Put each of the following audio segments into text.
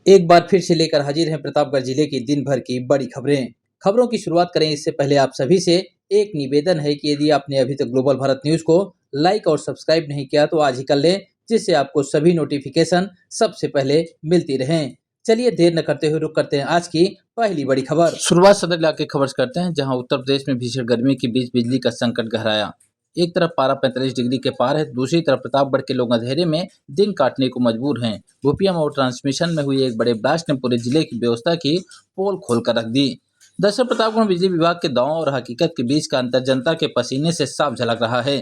एक बार फिर से लेकर हाजिर हैं प्रतापगढ़ जिले की दिन भर की बड़ी खबरें। खबरों की शुरुआत करें इससे पहले आप सभी से एक निवेदन है कि यदि आपने अभी तक ग्लोबल भारत न्यूज को लाइक और सब्सक्राइब नहीं किया तो आज ही कर लें, जिससे आपको सभी नोटिफिकेशन सबसे पहले मिलती रहें। चलिए देर न करते हुए रुक करते हैं आज की पहली बड़ी खबर। शुरुआत सदर इलाके खबर से करते हैं, जहां उत्तर प्रदेश में भीषण गर्मी के बीच बिजली का संकट गहराया। एक तरफ पारा 45 डिग्री के पार है, दूसरी तरफ प्रतापगढ़ के लोग अंधेरे में दिन काटने को मजबूर हैं। भूपिया मोड़ ट्रांसमिशन में हुई एक बड़े ब्लास्ट ने पूरे जिले की व्यवस्था की पोल खोलकर रख दी। दरअसल प्रतापगढ़ बिजली विभाग के दावों और हकीकत के बीच का अंतर जनता के पसीने से साफ झलक रहा है।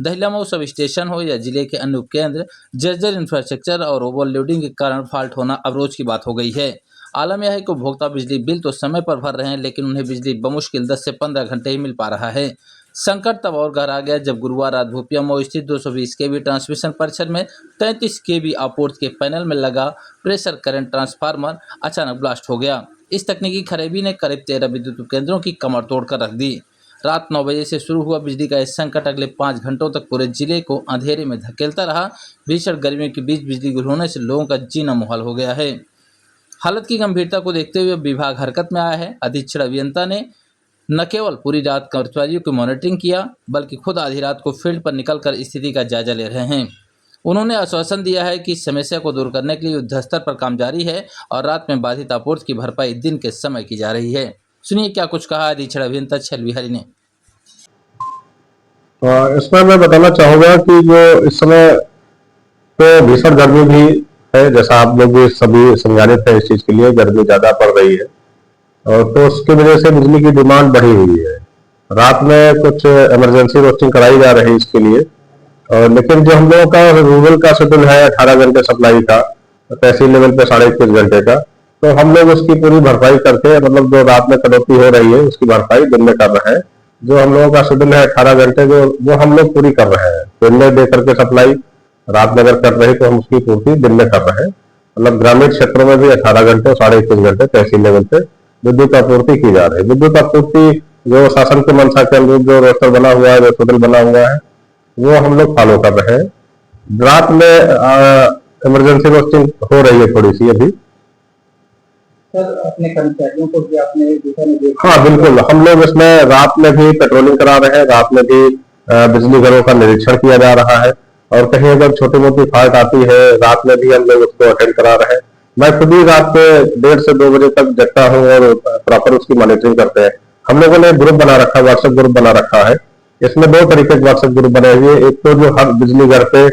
दहिलामऊ सब स्टेशन हो या जिले के अन्य उपकेंद्र, जर्जर इंफ्रास्ट्रक्चर और ओवरलोडिंग के कारण फॉल्ट होना अब रोज की बात हो गई है। आलम यह है कि उपभोक्ता बिजली बिल तो समय पर भर रहे हैं, लेकिन उन्हें बिजली बमुश्किल 10 से 15 घंटे ही मिल पा रहा है। संकट तब और गहरा गया जब गुरुवार रात भूपिया मऊ स्थित 220 केवी ट्रांसमिशन परिसर में 33 केवी आपूर्ति के पैनल में लगा प्रेशर करंट ट्रांसफार्मर अचानक ब्लास्ट हो गया। इस तकनीकी खराबी ने करीब 13 विद्युत उपकेंद्रों की कमर तोड़कर रख दी। रात 9 बजे से शुरू हुआ बिजली का यह संकट अगले 5 घंटों तक पूरे जिले को अंधेरे में धकेलता रहा। भीषण गर्मियों के बीच बिजली गुल होने से लोगों का जीना मुहाल हो गया है। हालत की गंभीरता को देखते हुए विभाग हरकत में आया है। अधीक्षण अभियंता ने न केवल पूरी रात कर्मचारियों की मॉनिटरिंग किया, बल्कि खुद आधी रात को फील्ड पर निकलकर स्थिति का जायजा ले रहे हैं। उन्होंने आश्वासन दिया है कि इस समस्या को दूर करने के लिए युद्ध स्तर पर काम जारी है और रात में बाधित आपूर्ति की भरपाई दिन के समय की जा रही है। सुनिए क्या कुछ कहा अधीक्षण अभियंता छल बिहारी ने। इसमें मैं बताना चाहूंगा कि जो इस समय तो भीषण गर्मी भी है, जैसा आप लोग भी सभी संज्ञानित है इस चीज के लिए, गर्मी ज्यादा पड़ रही है और तो उसकी वजह से बिजली की डिमांड बढ़ी हुई है। रात में कुछ इमरजेंसी रोस्टिंग कराई जा रही है इसके लिए, और लेकिन जो हम लोगों का रूरल का शेड्यूल है 18 घंटे सप्लाई का, तहसील लेवल पे 21.5 घंटे का, तो हम लोग उसकी पूरी भरपाई करके, मतलब जो रात में कटौती हो रही है उसकी भरपाई दिन में कर रहे हैं। जो हम लोगों का शेड्यूल है 18 घंटे, जो वो हम लोग पूरी कर रहे हैं। दिन में दे करके सप्लाई रात में अगर कर रहे तो हम उसकी पूर्ति दिन में कर रहे हैं। मतलब ग्रामीण क्षेत्रों में भी 18 घंटे 21.5 घंटे तहसील लेवल पे विद्युत आपूर्ति की जा रही है। विद्युत आपूर्ति जो शासन के मंशा के अनुरूप जो रोस्टर बना हुआ है, जो शेड्यूल बना हुआ है, वो हम लोग फॉलो कर रहे हैं। रात में इमरजेंसी रोस्टिंग हो रही है थोड़ी सी अभी। सर, अपने कर्मचारियों को भी आपने दिशा निर्देश? हाँ बिल्कुल, हम लोग इसमें रात में भी पेट्रोलिंग करा रहे हैं, रात में भी बिजली घरों का निरीक्षण किया जा रहा है, और कहीं अगर छोटी मोटी फॉल्ट आती है रात में भी हम लोग उसको अटेंड करा रहे हैं। मैं खुद ही रात के 1:30 से 2 बजे तक जगता हूँ और प्रॉपर उसकी मॉनिटरिंग करते हैं। हम लोगों ने ग्रुप बना रखा है, व्हाट्सएप ग्रुप बना रखा है। इसमें 2 तरीके के व्हाट्सएप ग्रुप बने हुए, एक तो जो हर बिजली घर पे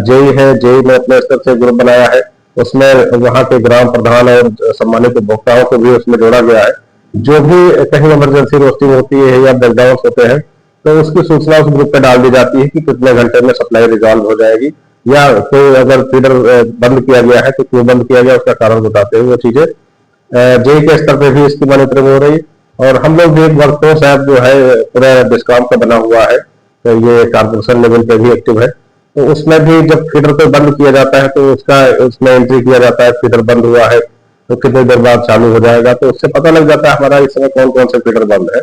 जेई है, जेई ने अपने स्तर से ग्रुप बनाया है, उसमें वहाँ के ग्राम प्रधान और सम्मानित उपभोक्ताओं को भी उसमें जोड़ा गया है। जो भी कहीं इमरजेंसी रोस्टिंग होती है या ब्रेकडाउन होते हैं तो उसकी सूचना उस ग्रुप पे डाल दी जाती है कि कितने घंटे में सप्लाई रिजॉल्व हो जाएगी, या कोई अगर फीडर बंद किया गया है तो क्यों बंद किया गया उसका कारण बताते हुए वो चीजें जेई के स्तर पे भी इसकी मॉनिटरिंग हो रही। और हम लोग भी एक वर्कफोर्स ऐप जो है पूरा डिस्कॉम का बना हुआ है, तो ये कारपोरेशन लेवल पे भी एक्टिव है। तो उसमें भी जब फीडर को बंद किया जाता है तो उसका उसमें एंट्री किया जाता है, फीडर बंद हुआ है तो कितनी देर बाद चालू हो जाएगा, तो उससे पता लग जाता है हमारा इस समय कौन कौन से फीडर बंद है।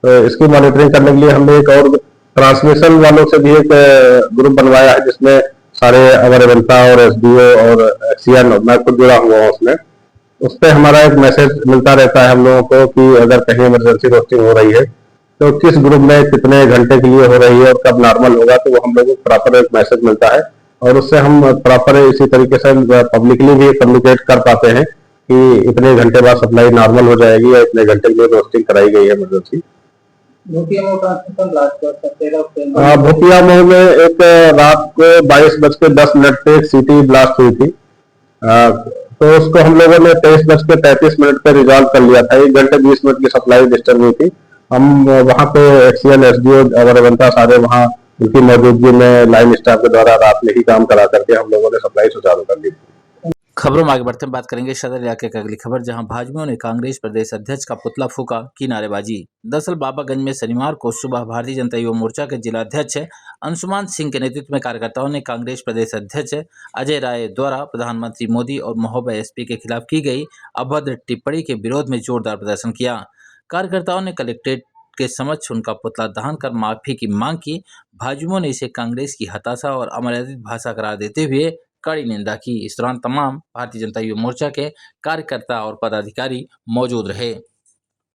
तो इसकी मॉनिटरिंग करने के लिए हमने एक और ट्रांसमिशन वालों से भी एक ग्रुप बनवाया है, जिसमें सारे अवर अभियंता और एसडीओ और एक्सीएन, मैं खुद जुड़ा हुआ हूँ उसमें। उस पर हमारा एक मैसेज मिलता रहता है हम लोगों को कि अगर कहीं इमरजेंसी रोस्टिंग हो रही है तो किस ग्रुप में कितने घंटे के लिए हो रही है और कब नॉर्मल होगा, तो वो हम लोगों को प्रॉपर एक मैसेज मिलता है, और उससे हम प्रॉपर इसी तरीके से पब्लिकली भी कम्युनिकेट कर पाते हैं कि इतने घंटे बाद सप्लाई नॉर्मल हो जाएगी या इतने घंटे के लिए रोस्टिंग कराई गई है इमरजेंसी। भूपिया मोड़ ट्रांसमिशन ब्लास्ट हुआ था 13 भूपिया मोड़ में एक रात को 22:10 पे एक सीटी ब्लास्ट हुई थी। तो उसको हम लोगों ने 23:33 पे रिजॉल्व कर लिया था। 1 घंटे 20 मिनट की सप्लाई डिस्टर्ब हुई थी। हम वहाँ पे एक्सीएन एसडीओ अवर अभियंता सारे वहाँ उनकी मौजूदगी में लाइन स्टाफ के द्वारा रात में ही काम करा करके हम लोगों ने सप्लाई सुचारू कर दी थी। खबरों में आगे बढ़ते हैं, बात करेंगे सदर इलाके की अगली खबर, जहां भाजपाइयों ने कांग्रेस प्रदेश अध्यक्ष का पुतला फूका, की नारेबाजी। दरअसल बाबागंज में शनिवार को सुबह भारतीय जनता युवा मोर्चा के जिला अध्यक्ष अंशुमान सिंह के नेतृत्व में कार्यकर्ताओं ने कांग्रेस प्रदेश अध्यक्ष अजय राय द्वारा प्रधानमंत्री मोदी और महोबा एसपी के खिलाफ की गई अभद्र टिप्पणी के विरोध में जोरदार प्रदर्शन किया। कार्यकर्ताओं ने कलेक्ट्रेट के समक्ष उनका पुतला दहन कर माफी की मांग की। भाजपाइयों ने इसे कांग्रेस की हताशा और अमर्यादित भाषा करार देते हुए कड़ी निंदा की। इस दौरान तमाम भारतीय जनता युवा मोर्चा के कार्यकर्ता और पदाधिकारी मौजूद रहे।